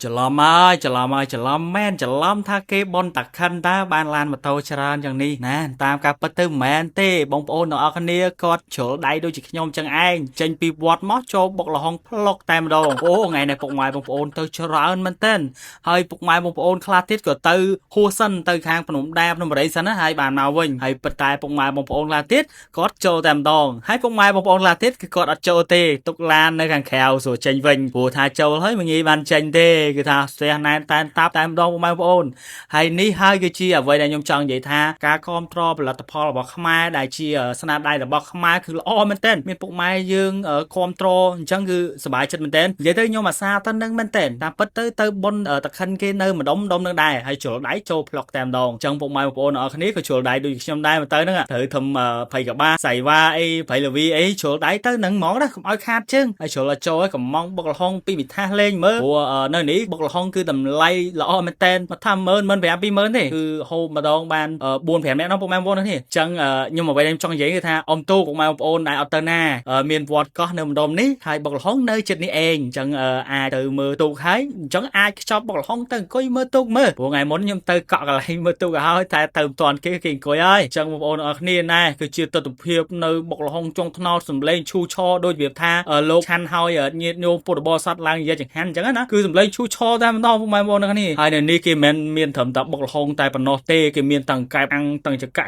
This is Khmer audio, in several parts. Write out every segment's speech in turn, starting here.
ច្រឡំមែនច្រឡំថាគេបនតាខិនតើបានឡានម៉ូតូច្រើនយ៉ាងនេះណាតាមការពិតទៅមិនមែនទេបងប្អូនទាំងអស់គ្នាគាត់ជ្រុលដៃដូចជាខ្ញុំចឹងឯងចេញពីវត្តមកចូលបុកលហុងផ្លុកតែម្ដងអូថ្ងៃនេះពុកម៉ែបងប្អូនទៅច្រើនមែនទែនហើយពុកម៉ែបងប្អូនខ្លះទៀតក៏ទៅហួសសិនទៅខាងភ្នំដាភ្នំរៃសិនណាហើយបានមកវិញហើយប៉ុន្តែពុកម៉ែបងប្អូនខ្លះទៀតគាត់ចូលតែម្ដងហើយពុកម៉ែបងប្អូនខ្លះទៀតគឺគាត់អត់ចូលទេទុកឡាននៅខាងក្រៅសួរចេញវិញព្រោះថាចូលហើយមិនងាយបានចេញទេគឺថាស្ទះណែនតែនតាប់តែម្ដងបងប្អូនហើយនេះហើយគឺជាអ្វីដែលខ្ញុំចង់និយាយថាការគ្រប់គ្រងផលិតផលរបស់ខ្មែរដែលជាស្នាដៃរបស់ខ្មែរគឺល្អមែនទែនមានពុកម៉ែយើងគ្រប់គ្រងអញ្ចឹងគឺសប្បាយចិត្តមែនទែននិយាយទៅខ្ញុំអាសាទៅនឹងមែនទែនតាមពិតទៅបុនតខិនគេនៅម្ដុំនឹងដែរហើយជ្រុលដៃចូលផ្លុកតែម្ដងអញ្ចឹងពុកម៉ែបងប្អូនអរគ្នាក៏ជ្រុលដៃដូចខ្ញុំដែរទៅហ្នឹងត្រូវធ្វើភ័យកបាសៃវ៉ាអីភ័យលវីអីជ្រុលដៃទៅនឹងហ្មងណាកុំឲ្យខាតជើងហើយជ្រុលចូលឲ្យកំងបុកលហុងពីមិថាលេងមើលព្រោះនៅនេះបុកលហុងគឺតម្លៃល្អមែនតើមកថា10000 15000 20000ទេគឺហូបម្ដងបាន4 5នាក់នោះពុកម៉ែបងប្អូននេះអញ្ចឹងខ្ញុំអ្វីដែលខ្ញុំចង់និយាយគឺថាអ៊ំទូពុកម៉ែបងប្អូនដែលអត់ទៅណាមានវត្តកោះនៅម្ដុំនេះហើយបុកលហុងនៅជិតនេះឯងអញ្ចឹងអាចទៅមើលទូកហើយអញ្ចឹងអាចខ្ចប់បុកលហុងទៅអង្គុយមើលទូកមើលព្រោះថ្ងៃមុនខ្ញុំទៅកក់កន្លែងមើលទូកឲ្យតែទៅមិនទាន់គេអង្គុយហើយអញ្ចឹងបងប្អូនអរគ្នាណាគឺជាទស្សនវិជ្ជានៅបុកលហុងចុងថ្នោតសំឡេងឈូឆរដូចវាថាលោកឆាន់ហើយញាតញោមពុទ្ធបរិស័ទឡើងនិយាយចង្ហាន់អញ្ចឹងណាគឺសំឡេងឈូឆរតែម្ដងពុកម៉ែបងប្អូនគ្នាហើយនៅនេះគេមិនមានត្រឹមតែបុកលហុងតែប៉ុណ្ណោះទេគេមានទាំងកែបអាំងទាំងចក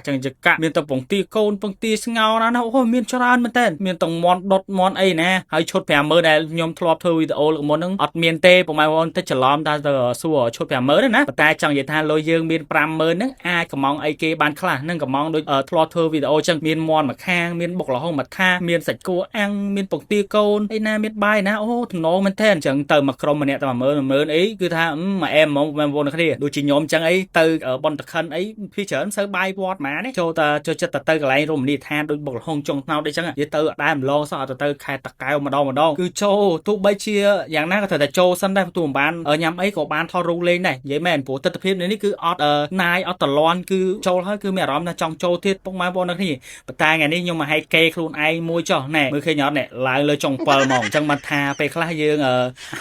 មានទាំងពងទាកូនពងទាស្ងោរណាអូមានច្រើនមែនតើមានទាំងមន់ដុតមន់អីណាហើយឈុត50000ដែលខ្ញុំធ្លាប់ធ្វើវីដេអូលើកមុនហ្នឹងអត់មានទេពុកម៉ែបងប្អូនទៅច្រឡំតែសួរឈុត50000ណាតែចង់និយាយថាលុយយើងមាន50000ហ្នឹងអាចកំងអីគេបានខ្លះហ្នឹងកំងដូចធ្លាប់ធ្វើវីដេអូចឹងមានមន់មួយខាងមានបុកលហុងមួយខាងមានសាច់គោអាំងមានពងទាកូនអីណាមានបាយណាអូទំនងមែនតើអញ្ចឹងទៅមកក្រុមម្នាក់តែ10000អីគឺថាមកអែមហ្មងបងប្អូនគ្នាដូចជាខ្ញុំអញ្ចឹងអីទៅបនតខិនអីភីច្រើនសើបាយវត្តម៉ានេះចូលចូលចិត្តទៅកន្លែងរមណីយដ្ឋានដូចបុកលហុងចុងថ្នោតអីចឹងនិយាយទៅអត់ដែរម្លងសោះអត់ទៅខេត្តតាកែវម្ដងគឺចូលទោះបីជាយ៉ាងណាក៏ត្រូវតែចូលសិនដែរទោះមិនបានញ៉ាំអីក៏បានថតរូបលេងដែរនិយាយមែនព្រោះទិដ្ឋភាពនេះគឺអត់ណាយអត់តលន់គឺចូលហើយគឺមានអារម្មណ៍ថាចង់ចូលទៀតពុកម៉ែបងប្អូនគ្នាប៉ុន្តែថ្ងៃនេះខ្ញុំមកហែកគេខ្លួនឯងមួយចុះណែមើលឃើញអត់ណែឡើងលើចុង7ហ្មងអញ្ចឹងបានថាពេលខ្លះយើង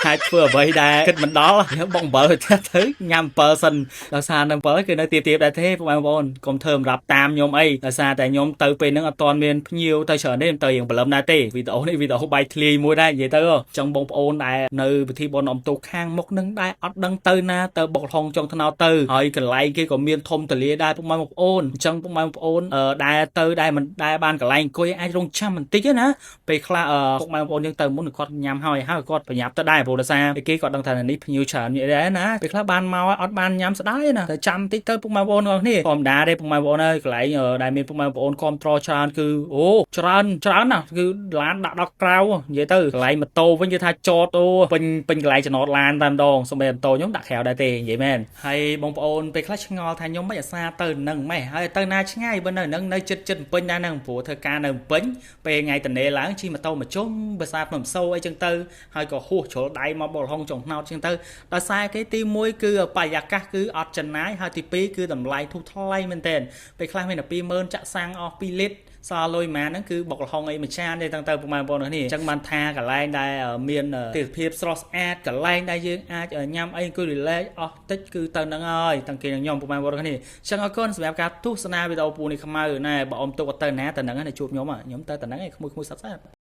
អាចធ្វើអ្វីដែលគិតមិនដល់យើងបង7ទៅញ៉ាំ7សិនដោយសារនៅ7គឺនៅទៀបដែរទេពុកម៉ែបងប្អូនកុំធ្វើសម្រាប់តាមខ្ញុំអីដោយសារតែខ្ញុំទៅពេលហ្នឹងអត់ទាន់មានភ្ញៀវទៅច្រើនទេទៅយើងព្រលឹមដែរទេវីដេអូនេះវីដេអូបាយធ្លាយមួយដែរនិយាយទៅអញ្ចឹងបងប្អូនដែលនៅពិធីបុណ្យអុំទូកខាងមុខហ្នឹងដែរអត់ដឹងទៅណាទៅបុកលហុងចុងថ្នោតទៅហើយកន្លែងគេក៏មានធំទលាដែរពុកម៉ែបងប្អូនអញ្ចឹងពុកម៉ែបងប្អូនដែលទៅដែរមិនដែលបានកន្លែងអង្គុយអាចរងចាំបន្តិចណាពេលខ្លះពុកម៉ែបងប្អូនយើងទៅមុនគាត់ញ៉ាំហើយគាត់ប្រញាប់ទៅដែរព្រោះដោយសារគេគាត់ដឹងថានេះភ្ញៀវច្រើនដែរណាពេលខ្លះបានមកអត់បានញ៉ាំស្ដាយណាតែចាំតិចទៅពុកម៉ែបងប្អូនទាំងគ្នាធម្មតាទេពុកម៉ែបងប្អូនហើយកន្លែងដែលមានពុកម៉ែបងប្អូនគ្រប់ត្រច្រើនគឺអូច្រើនណាស់គឺឡានដាក់ដល់ក្រៅនិយាយទៅកន្លែងម៉ូតូវិញគេថាចតអូពេញកន្លែងចំណតឡានតែម្ដងសូម្បីម៉ូតូខ្ញុំដាក់ក្រៅដែរទេនិយាយមែនហើយបងប្អូនពេលខ្លះឆ្ងល់ថាខ្ញុំមិនអាសាទៅនឹងម៉េះហើយទៅណាឆ្ងាយបើនៅនឹងនៅចិត្តពេញដែរហ្នឹងព្រោះធ្វើការនៅពេញពេលថ្ងៃតនេឡើងជិះម៉ូតូមកជុំភាសាភ្នំសូអីចឹងទៅហើយក៏ហួសជ្រុលដៃមកបុកលហុងចុងថ្នោតចឹងទៅដោយសារគេទី1គឺបរិយាកាសគឺអត់ចំណាយហើយទី2គឺតម្លៃធូរថ្លៃមែនទែនពេលខ្លះមានតែ20000ចាក់សាំងអស់2លីត្រសល់លុយម៉ាហ្នឹងគឺបុកលហុងអីមួយចានទេទាំងទៅពុកម៉ែបងប្អូននេះអញ្ចឹងបានថាកន្លែងដែលមានទេសភាពស្រស់ស្អាតកន្លែងដែលយើងអាចញ៉ាំអីអង្គុយរីឡេកអស់តិចគឺទៅហ្នឹងហើយទាំងគេនឹងខ្ញុំពុកម៉ែបងប្អូននេះអញ្ចឹងអរគុណសម្រាប់ការទស្សនាវីដេអូពូនេះខ្មៅណែបើអ៊ំទុកទៅណាទៅហ្នឹងជួបខ្ញុំទៅហ្នឹងឯងក្មួយៗសាប់